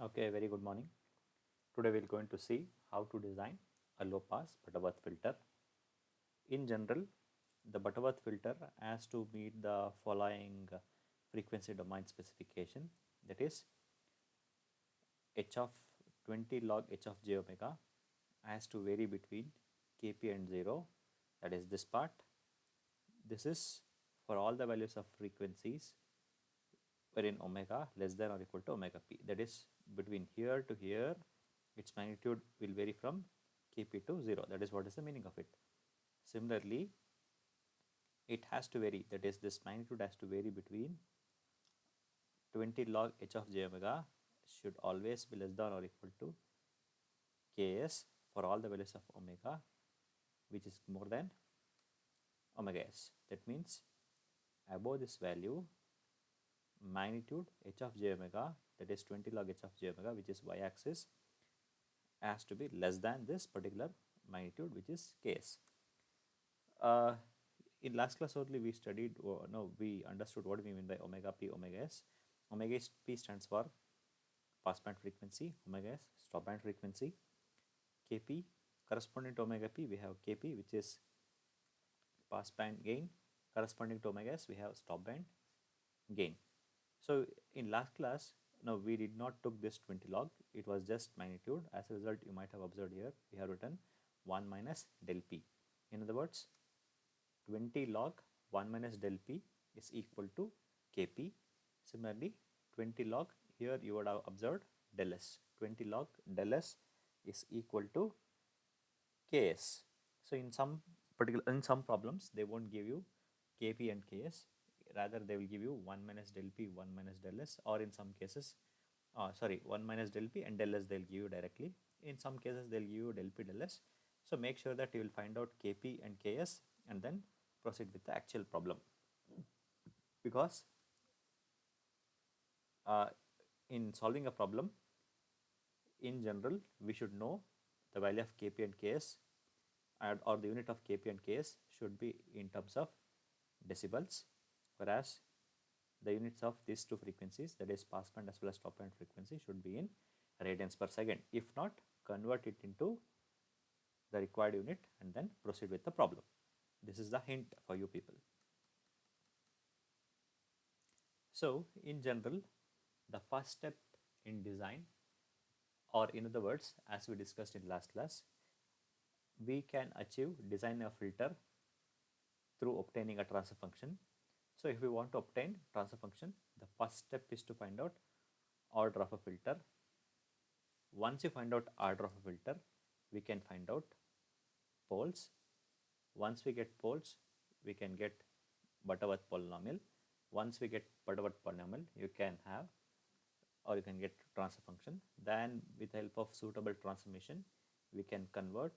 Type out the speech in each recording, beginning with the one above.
Okay, very good morning. Today we're going to see how to design a low pass Butterworth filter. In general, the Butterworth filter has to meet the following frequency domain specification, that is h of 20 log h of j omega has to vary between kp and 0, that is this part. This is for all the values of frequencies wherein omega less than or equal to omega p, that is between here to here its magnitude will vary from kp to 0, that is what is the meaning of it. Similarly, it has to vary, that is this magnitude has to vary between 20 log h of j omega should always be less than or equal to ks for all the values of omega which is more than omega s. That means above this value, magnitude h of j omega, that is 20 log h of j omega, which is y axis, has to be less than this particular magnitude, which is ks. In last class only we studied, no, we understood what we mean by omega p, omega s. Omega p stands for passband frequency, omega s stop band frequency. Kp corresponding to omega p, we have kp, which is passband gain. Corresponding to omega s, we have stop band gain. So in last class, no, we did not took this 20 log, it was just magnitude. As a result, you might have observed here we have written 1 minus del p. In other words, 20 log 1 minus del p is equal to kp. Similarly, 20 log, here you would have observed del s. 20 log del s is equal to ks. So in some problems they won't give you kp and ks, rather they will give you 1 minus del p, 1 minus del s, or in some cases 1 minus del p and del s they'll give you directly. In some cases they'll give you del p del s. So make sure that you will find out kp and ks and then proceed with the actual problem, because in solving a problem in general we should know the value of kp and ks, or the unit of kp and ks should be in terms of decibels, whereas the units of these two frequencies, that is passband as well as stop band frequency, should be in radians per second. If not, convert it into the required unit and then proceed with the problem. This is the hint for you people. So in general, the first step in design, or in other words, as we discussed in last class, we can achieve design a filter through obtaining a transfer function. So if we want to obtain transfer function, the first step is to find out order of a filter. Once you find out order of a filter, we can find out poles. Once we get poles, we can get Butterworth polynomial. Once we get Butterworth polynomial, you can have, or you can get transfer function. Then with the help of suitable transformation, we can convert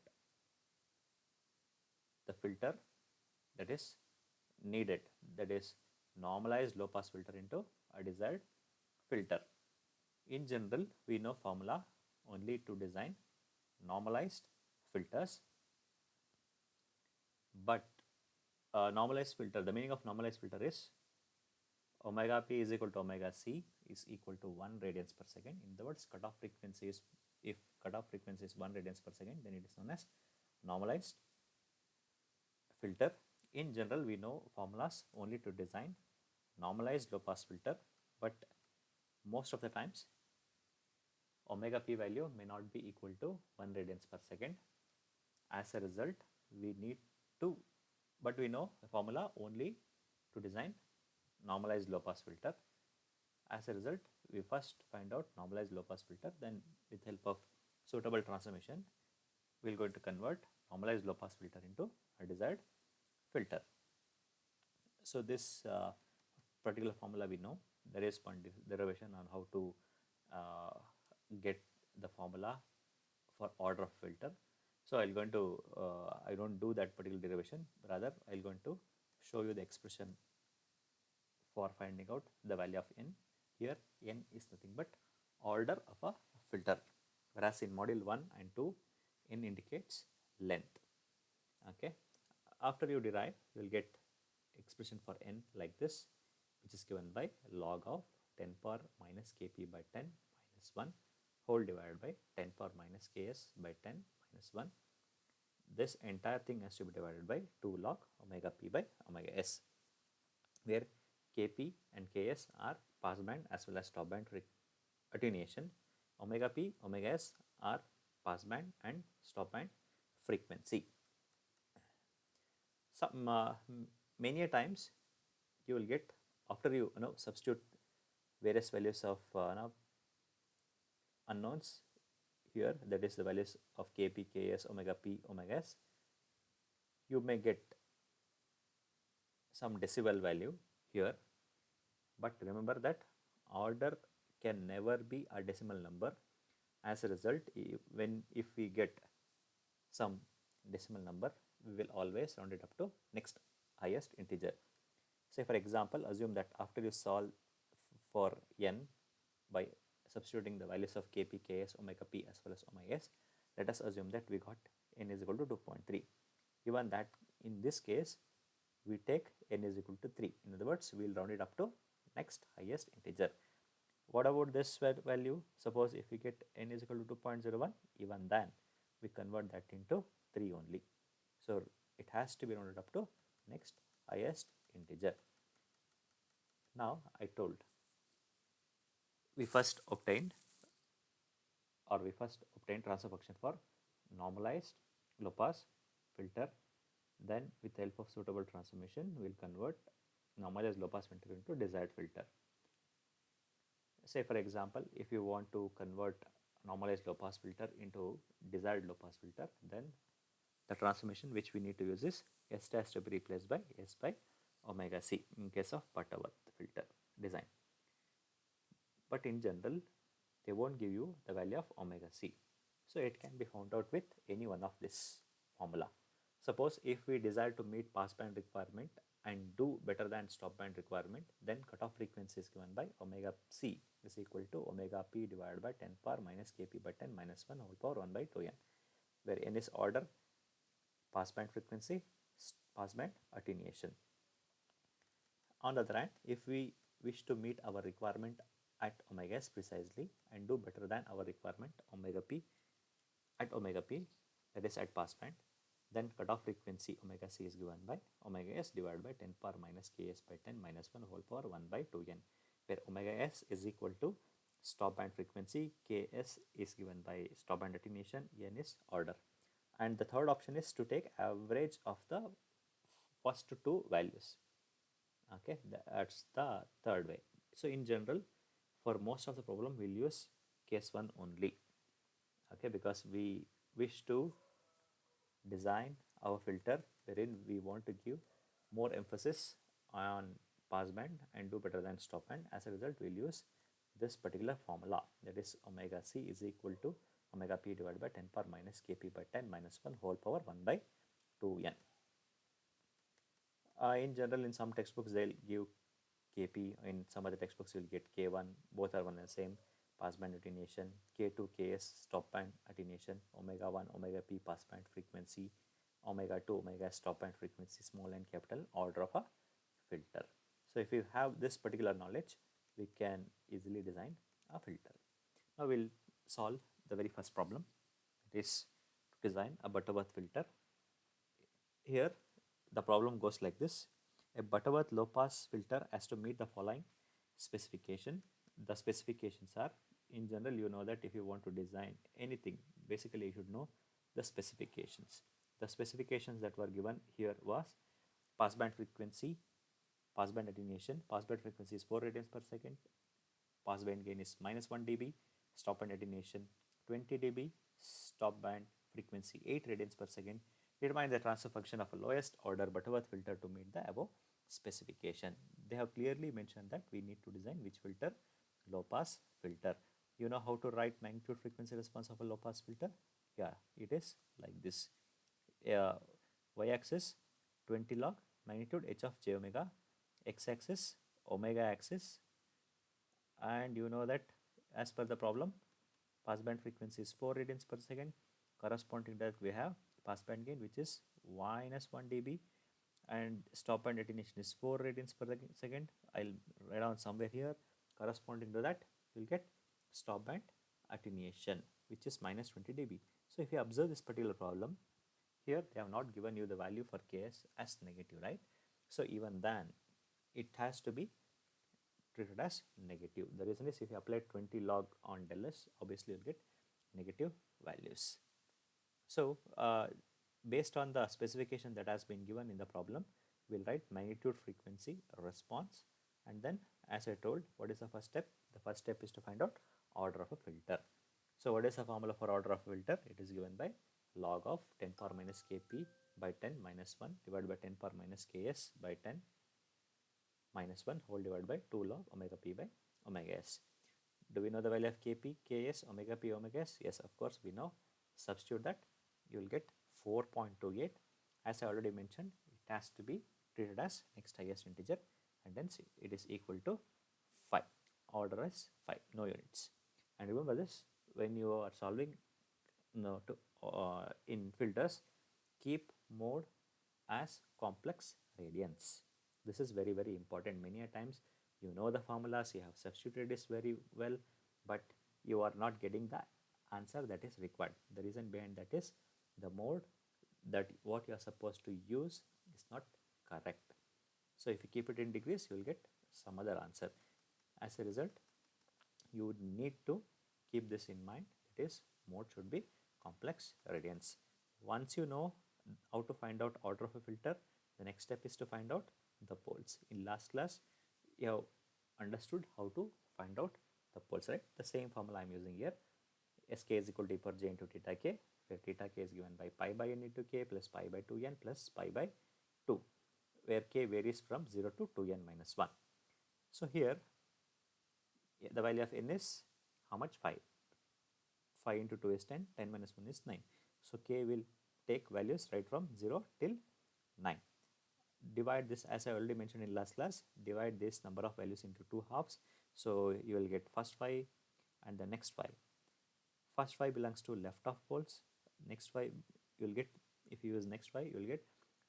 the filter that is needed, that is normalized low pass filter, into a desired filter. In general, we know formula only to design normalized filters, but normalized filter, the meaning of normalized filter is omega p is equal to omega c is equal to 1 radians per second. In other words, cutoff frequency is, if cutoff frequency is 1 radians per second, then it is known as normalized filter. In general, we know formulas only to design normalized low pass filter, but most of the times omega p value may not be equal to 1 radians per second. As a result, we need to, but we know a formula only to design normalized low pass filter. As a result, we first find out normalized low pass filter, then with help of suitable transformation, we are going to convert normalized low pass filter into a desired filter. So this particular formula we know. There is one derivation on how to get the formula for order of filter. So I'll going to I don't do that particular derivation. Rather, I'll going to show you the expression for finding out the value of n. Here n is nothing but order of a filter, whereas in module 1 and 2 n indicates length. Okay, after you derive, you will get expression for n like this, which is given by log of 10 power minus kp by 10 minus 1 whole divided by 10 power minus ks by 10 minus 1. This entire thing has to be divided by 2 log omega p by omega s, where kp and ks are passband as well as stopband attenuation. Omega p, omega s are passband and stopband frequency. Some many a times you will get, after you substitute various values of unknowns here, that is the values of kp, ks, omega p, omega s, you may get some decibel value here, but remember that order can never be a decimal number. As a result, if we get some decimal number, we will always round it up to next highest integer. Say for example, assume that after you solve for n by substituting the values of kp, ks, omega p as well as omega s, let us assume that we got n is equal to 2.3. Given that in this case we take n is equal to 3. In other words, we will round it up to next highest integer. What about this value? Suppose if we get n is equal to 2.01, even then we convert that into 3 only. So it has to be rounded up to next highest integer. Now I told we first obtained transfer function for normalized low pass filter. Then with the help of suitable transformation, we will convert normalized low pass filter into desired filter. Say for example, if you want to convert normalized low pass filter into desired low pass filter, then the transformation which we need to use is S dash to be replaced by S by omega C in case of Butterworth filter design. But in general, they won't give you the value of omega C. So it can be found out with any one of this formula. Suppose if we desire to meet passband requirement and do better than stopband requirement, then cutoff frequency is given by omega C is equal to omega p divided by 10 power minus kp by 10 minus 1 whole power 1 by 2n, where n is order, passband frequency, passband attenuation. On the other hand, if we wish to meet our requirement at omega s precisely and do better than our requirement omega p at omega p, that is at passband, then cutoff frequency omega c is given by omega s divided by 10 power minus ks by 10 minus 1 whole power 1 by 2n, where omega s is equal to stopband frequency, ks is given by stopband attenuation, n is order. And the third option is to take average of the first two values. Okay, that's the third way. So in general, for most of the problem, we'll use case 1 only. Okay, because we wish to design our filter wherein we want to give more emphasis on passband and do better than stopband. As a result, we'll use this particular formula, that is omega c is equal to omega p divided by 10 power minus kp by 10 minus 1 whole power 1 by 2n. In general, in some textbooks they'll give kp, in some other textbooks you'll get k1, both are one and the same, passband attenuation, k2 ks stopband attenuation, omega 1 omega p passband frequency, omega 2 omega stopband frequency, small and capital, order of a filter. So if you have this particular knowledge, we can easily design a filter. Now we'll solve the very first problem. It is to design a Butterworth filter. Here the problem goes like this: a Butterworth low pass filter has to meet the following specification. The specifications are, in general, you know that if you want to design anything, basically you should know the specifications. The specifications that were given here was passband frequency, passband attenuation. Passband frequency is 4 radians per second, passband gain is minus 1 dB, stopband attenuation 20 dB, stopband frequency 8 radians per second. Determine the transfer function of a lowest order Butterworth filter to meet the above specification. They have clearly mentioned that we need to design which filter? Low pass filter. You know how to write magnitude frequency response of a low pass filter? Yeah, it is like this. Y-axis 20 log magnitude h of j omega, x-axis omega axis, and you know that as per the problem, passband frequency is 4 radians per second. Corresponding to that, we have passband gain, which is minus 1 dB, and stopband attenuation is 4 radians per second. I'll write down somewhere here. Corresponding to that, you'll get stopband attenuation, which is minus 20 dB. So if you observe this particular problem, here they have not given you the value for Ks as negative, right? So even then, it has to be treated as negative. The reason is if you apply 20 log on del S, obviously you'll get negative values. So based on the specification that has been given in the problem, we'll write magnitude, frequency, response, and then as I told, what is the first step? The first step is to find out order of a filter. So what is the formula for order of a filter? It is given by log of 10 power minus kp by 10 minus 1 divided by 10 power minus ks by 10 minus 1 whole divided by 2 log omega p by omega s. Do we know the value of kp, ks, omega p, omega s? Yes, of course we know. Substitute that, you will get 4.28. As I already mentioned, it has to be treated as next highest integer, and then it is equal to 5. Order is 5, no units. And remember this, when you are solving in filters, keep mode as complex radians. This is very, very important. Many a times you know the formulas, you have substituted this very well, but you are not getting the answer that is required. The reason behind that is the mode that what you are supposed to use is not correct. So if you keep it in degrees, you will get some other answer. As a result, you would need to keep this in mind, that is mode should be complex radians. Once you know how to find out order of a filter, the next step is to find out the poles. In last class, you have understood how to find out the poles, right? The same formula I am using here. Sk is equal to e power j into theta k, where theta k is given by pi by n into k plus pi by 2n plus pi by 2, where k varies from 0 to 2n minus 1. So here, the value of n is how much? 5. 5 into 2 is 10, 10 minus 1 is 9. So k will take values right from 0 till 9. Divide this, as I already mentioned in last class, divide this number of values into 2 halves. So you will get first 5 and the next 5. First 5 belongs to left of poles. Next 5 you will get, if you use next 5, you will get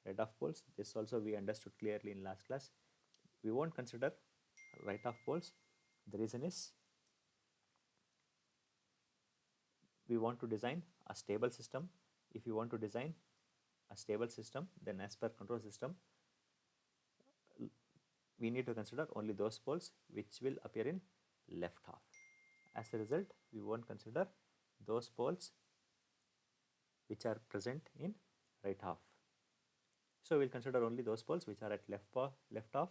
right of poles. This also we understood clearly in last class. We won't consider right of poles. The reason is we want to design a stable system. If you want to design a stable system, then as per control system, we need to consider only those poles which will appear in left half. As a result, we won't consider those poles which are present in right half. So we'll consider only those poles which are at left half,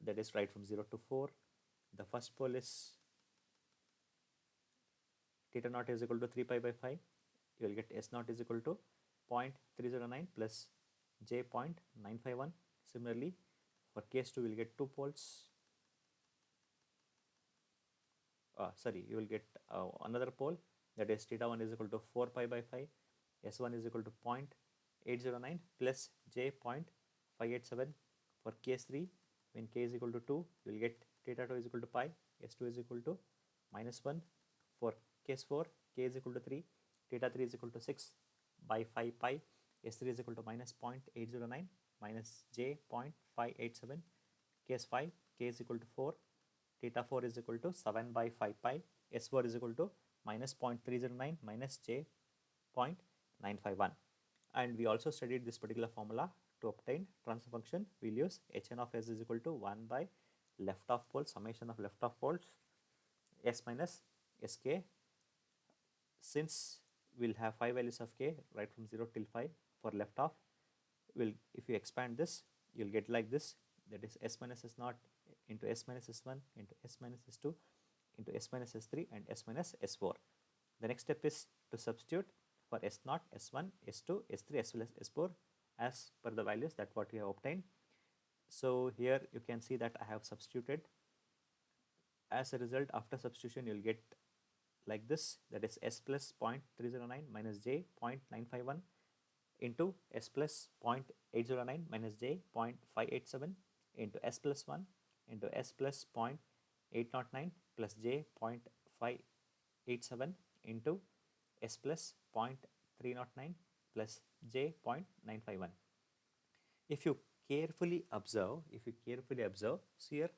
that is right from 0 to 4. The first pole is theta naught is equal to 3 pi by 5. You will get S naught is equal to 0.309 plus j 0.951. Similarly, for case 2, we will get 2 poles. You will get another pole, that is theta 1 is equal to 4 pi by 5. S1 is equal to 0.809 plus j 0.587. For case 3, when k is equal to 2, you will get theta 2 is equal to pi, S2 is equal to minus 1. For case 4, k is equal to 3, theta 3 is equal to 6 by 5 pi, S3 is equal to minus 0.809 minus j 0.587. Case 5, k is equal to 4, theta 4 is equal to 7 by 5 pi, S4 is equal to minus 0.309 minus j 0.951. And we also studied this particular formula to obtain transfer function. We'll use Hn of s is equal to 1 by left of poles, summation of left of poles, s minus sk. Since we'll have 5 values of k right from 0 till 5 for left half, if you expand this, you'll get like this, that is s minus s naught into s minus s1 into s minus s2 into s minus s3 and s minus s4. The next step is to substitute for s0, s1, s2, s3 as well as s4 as per the values that what we have obtained. So here you can see that I have substituted. As a result, after substitution, you will get like this, that is s plus 0.309 minus j 0.951 into s plus 0.809 minus j 0.587 into s plus 1 into s plus 0.809 plus j 0.587 into s plus 0.309 plus j 0.951. If you carefully observe, see here,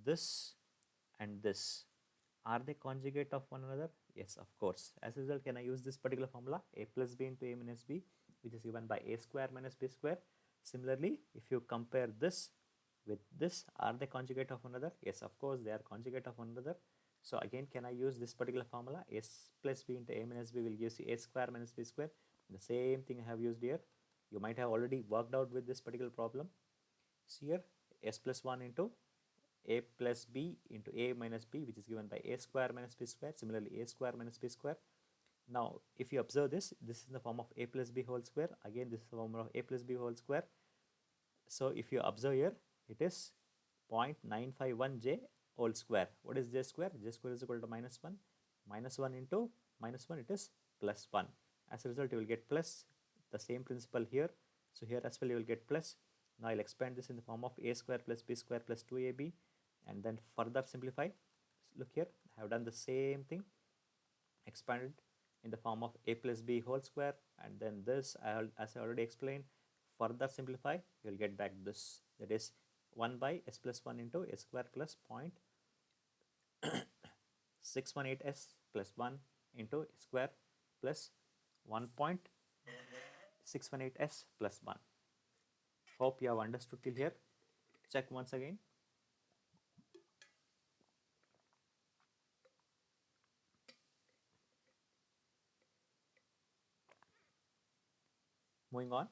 this and this, Are they conjugate of one another? Yes, of course. As a result, can I use this particular formula, a plus b into a minus b, which is given by a square minus b square? Similarly, if you compare this with this, are they conjugate of one another? Yes, of course, they are conjugate of one another. So again, can I use this particular formula? A plus b into a minus b will give you a square minus b square. The same thing I have used here. You might have already worked out with this particular problem. So here, s plus 1 into a plus b into a minus b, which is given by a square minus b square. Similarly, a square minus b square. Now, if you observe this, this is in the form of a plus b whole square. Again, this is the form of a plus b whole square. So, if you observe here, it is 0.951 j whole square. What is j square? J square is equal to minus 1. Minus 1 into minus 1, it is plus 1. As a result, you will get plus. The same principle here. So, here as well you will get plus. Now, I'll expand this in the form of a square plus b square plus 2ab, and then further simplify. Look here, I have done the same thing, expanded in the form of a plus b whole square, and then this, as I already explained, further simplify, you will get back this, that is 1 by s plus 1 into s square plus 0.618s plus 1 into square plus 1.618s plus 1. Hope you have understood till here. Check once again. Moving on.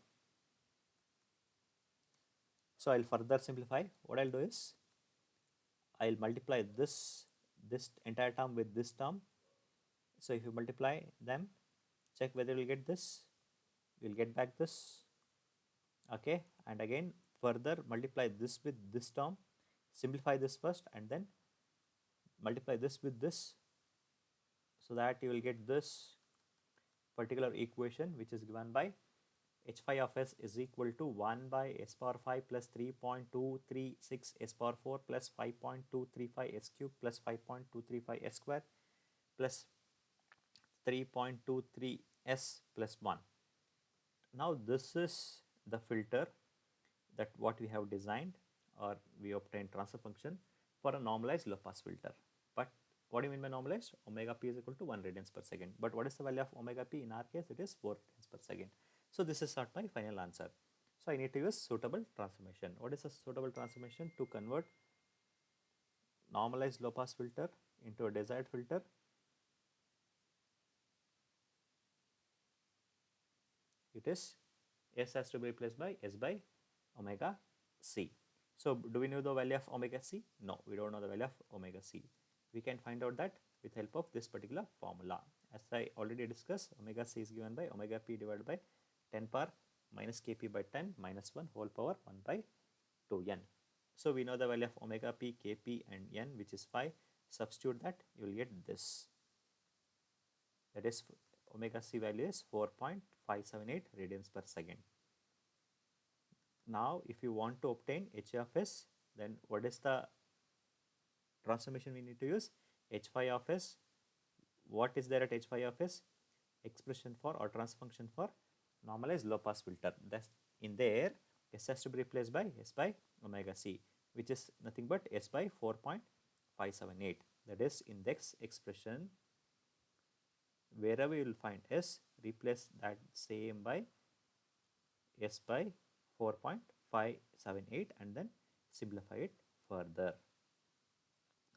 So I'll further simplify. What I'll do is I'll multiply this entire term with this term. So if you multiply them, check whether you'll get this. You'll get back this. Okay, and again further multiply this with this term. Simplify this first and then multiply this with this, so that you will get this particular equation, which is given by h phi of s is equal to 1 by s power 5 plus 3.236 s power 4 plus 5.235 s cube plus 5.235 s square plus 3.23 s plus 1. Now this is the filter that what we have designed, or we obtained transfer function for a normalized low pass filter. But what do you mean by normalized? Omega p is equal to 1 radians per second. But what is the value of omega p? In our case, it is 4 radians per second. So this is not my final answer. So I need to use suitable transformation. What is a suitable transformation? To convert normalized low pass filter into a desired filter, it is s has to be replaced by s by omega c. So do we know the value of omega c? No, we don't know the value of omega c. We can find out that with help of this particular formula. As I already discussed, omega c is given by omega p divided by 10 power minus kp by 10 minus 1 whole power 1 by 2n. So we know the value of omega p, kp and n, which is 5. Substitute that, you will get this. That is omega c value is 4.578 radians per second. Now, if you want to obtain h of s, then what is the transformation we need to use? H phi of s. What is there at h phi of s? Expression for or transfer function for normalized low pass filter. That's in there. S has to be replaced by s by omega c, which is nothing but s by 4.578. That is in this expression. Wherever you will find s, replace that same by s by 4.578 and then simplify it further.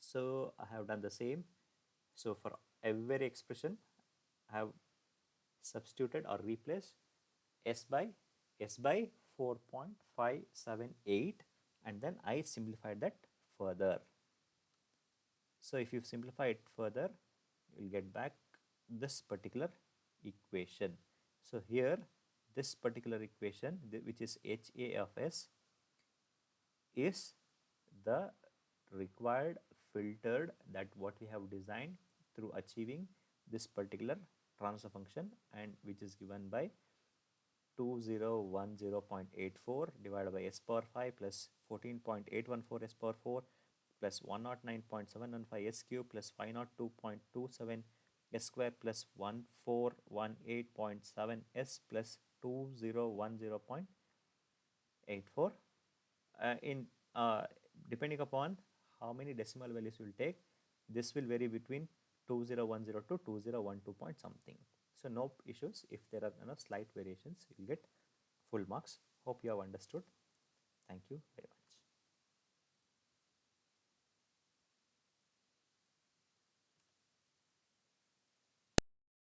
So I have done the same. So for every expression, I have substituted or replaced s by 4.578 and then I simplified that further. So if you simplify it further, you will get back this particular equation. So here this particular equation, which is HA of S, is the required filtered that what we have designed through achieving this particular transfer function, and which is given by 2010.84 divided by s power 5 plus 14.814 s power 4 plus 109.715 s cube plus 502.27 s square plus 1418.7 s plus 2010.84 in depending upon how many decimal values you will take, This will vary between 2010 to 2012 point something. So no issues. If there are slight variations, you will get full marks. Hope you have understood. Thank you.